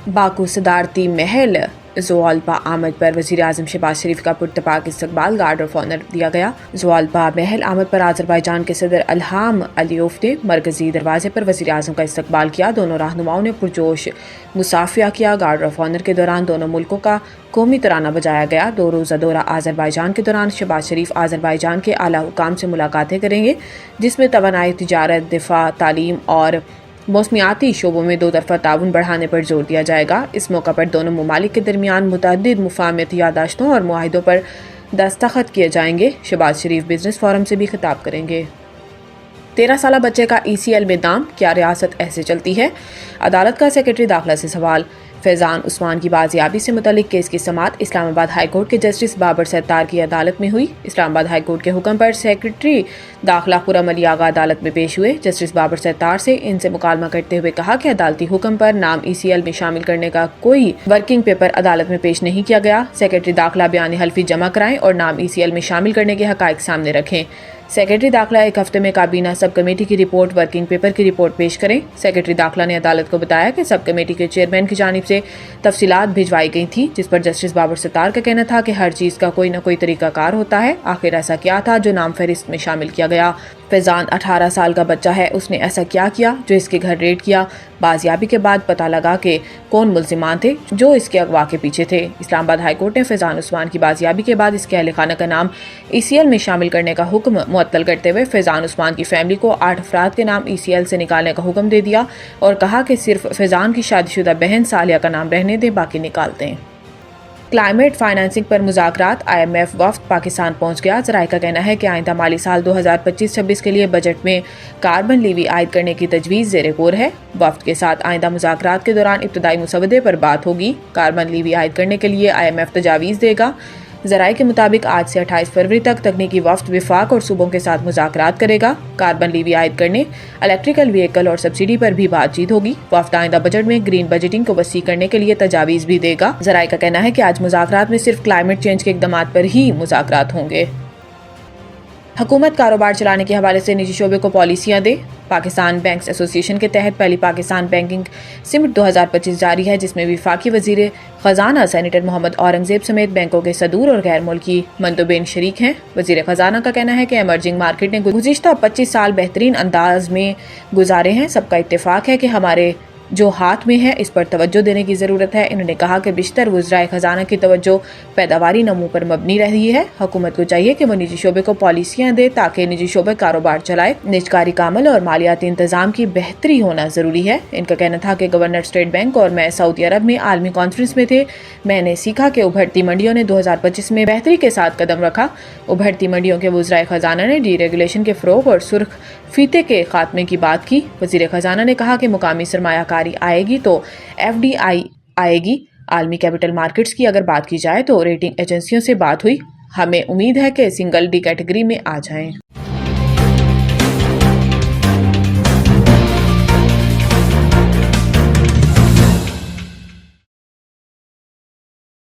Baku सदारती महल ज़ोआल्पा आमद पर वज़ीर आज़म शहबाज शरीफ का पुरतपाक इस्तकबाल गार्ड ऑफ ऑनर दिया गया। ज़ोआल्पा महल आमद पर आज़रबाईजान के सदर अल्हाम अलियोफ ने मरकजी दरवाजे पर वज़ीर आज़म का इस्तकबाल किया। दोनों रहनुमाओं ने पुरजोश मुसाफिया किया। गार्ड ऑफ ऑनर के दौरान दोनों मुल्कों का कौमी तराना बजाया गया। 2 रोज़ा दौरा आज़रबाईजान के दौरान शहबाज शरीफ आज़रबाईजान के आला हुकाम से मुलाकातें करेंगे, जिसमें तवानाई, तिजारत, दिफा, तालीम और मौसमियाती शोबों में 2 तरफ़ा ताउन बढ़ाने पर जोर दिया जाएगा। इस मौका पर दोनों ममालिक के दरमियान मुतअद्दिद मुफाहमती यादाश्तों और मुआहिदों पर दस्तखत किए जाएंगे। शहबाज शरीफ बिजनेस फोरम से भी खिताब करेंगे। 13 साला बच्चे का ECL में दाम, क्या रियासत ऐसे चलती है? अदालत का सेक्रेटरी दाखिला से सवाल। फैज़ान उस्मान की बाजियाबी से मुतल्लिक केस की समाअत इस्लामाबाद हाई कोर्ट के जस्टिस बाबर सत्तार की अदालत में हुई। इस्लामाबाद हाई कोर्ट के हुक्म पर सेक्रेटरी दाखिला खुर्रम अली आगा अदालत में पेश हुए। जस्टिस बाबर सत्तार से इनसे मुकालमा करते हुए कहा कि अदालती हुक्म पर नाम ECL में शामिल करने का कोई वर्किंग पेपर अदालत में पेश नहीं किया गया। सेक्रेटरी दाखिला बयान हल्फी जमा कराएं और नाम ECL में शामिल करने के हकाइक सामने रखें। सेक्रेटरी दाखिला 1 हफ्ते में काबीना सब कमेटी की रिपोर्ट, वर्किंग पेपर की रिपोर्ट पेश करें। सेक्रेटरी दाखिला ने अदालत को बताया कि सब कमेटी के चेयरमैन की जानिब से तफसीलात भिजवाई गई थी, जिस पर जस्टिस बाबर सत्तार का कहना था कि हर चीज़ का कोई न कोई तरीकाकार होता है। आखिर ऐसा क्या था जो नाम फहरिस्त में शामिल किया गया? फैज़ान 18 साल का बच्चा है, उसने ऐसा क्या किया जो इसके घर रेड किया? बाजियाबी के बाद पता लगा कि कौन मुल्जिमान थे जो इसके अगवा के पीछे थे। इस्लामाबाद हाई कोर्ट ने फैज़ान उस्मान की बाजियाबी के बाद इसके अहल खाना का नाम ECL में शामिल करने का हुक्म मुअत्तल करते हुए फैज़ान उस्मान की फैमिली को 8 अफराद के नाम ECL से निकालने का हुक्म दे दिया और कहा कि सिर्फ फैज़ान की शादीशुदा बहन सालिया का नाम रहने दें, बाकी निकाल दें। क्लाइमेट फाइनेंसिंग पर मुज़ाकरात, IMF वफ्द पाकिस्तान पहुंच गया। ज़राए का कहना है कि आइंदा माली साल 2025-26 के लिए बजट में कार्बन लीवी आयद करने की तजवीज़ ज़ेरे गौर है। वफ्द के साथ आइंदा मुज़ाकरात के दौरान इब्तदाई मुसवदे पर बात होगी। कार्बन लीवी आयद करने के लिए IMF तजावीज़ देगा। ज़राए के मुताबिक आज से 28 फरवरी तक तकनीकी वफ्द विफाक और सूबों के साथ मुज़ाकरात करेगा। कार्बन लीवी आयद करने, इलेक्ट्रिकल व्हीकल और सब्सिडी पर भी बातचीत होगी। वफ्द आइंदा बजट में ग्रीन बजटिंग को वसी करने के लिए तजावीज़ भी देगा। ज़राए का कहना है कि आज मुज़ाकरात में सिर्फ क्लाइमेट चेंज के इक़दामात पर ही मुज़ाकरात होंगे। हुकूमत कारोबार चलाने के हवाले से निजी शोबे को पॉलिसियाँ दे। पाकिस्तान बैंक्स एसोसिएशन के तहत पहली पाकिस्तान बैंकिंग समिट 2025 जारी है, जिसमें वफाकी वज़ीर ख़जाना सेनेटर मोहम्मद औरंगज़ेब समेत बैंकों के सदूर और गैर मुल्की मंदोबेन शरीक हैं। वज़ीर ख़जाना का कहना है कि एमर्जिंग मार्केट ने गुज़िश्ता 25 साल बेहतरीन अंदाज में गुजारे हैं। सबका इत्तेफाक है कि हमारे जो हाथ में है इस पर तवज्जो देने की ज़रूरत है। इन्होंने कहा कि बिश्तर वज़राए ख़जाना की तवज्जो पैदावारी नमू पर मबनी रही है। हुकूमत को चाहिए कि वो निजी शोबे को पॉलिसियाँ दे ताकि निजी शोबे कारोबार चलाए। निजकारी कामल और मालियाती इंतज़ाम की बेहतरी होना ज़रूरी है। इनका कहना था कि गवर्नर स्टेट बैंक और मैं सऊदी अरब में आलमी कॉन्फ्रेंस में थे। मैंने सीखा कि उभरती मंडियों ने 2025 में बेहतरी के साथ कदम रखा। उभरती मंडियों के वज़राए ख़जाना ने डीरेगुलेशन के फ़रोग़ और सुर्ख फीते के खात्मे की बात की। वज़ीर ख़जाना ने कहा कि मुकामी सरमायाकारी आएगी तो FDI आएगी। आलमी कैपिटल मार्केट्स की अगर बात की जाए तो रेटिंग एजेंसियों से बात हुई। हमें उम्मीद है कि सिंगल D कैटेगरी में आ जाएं।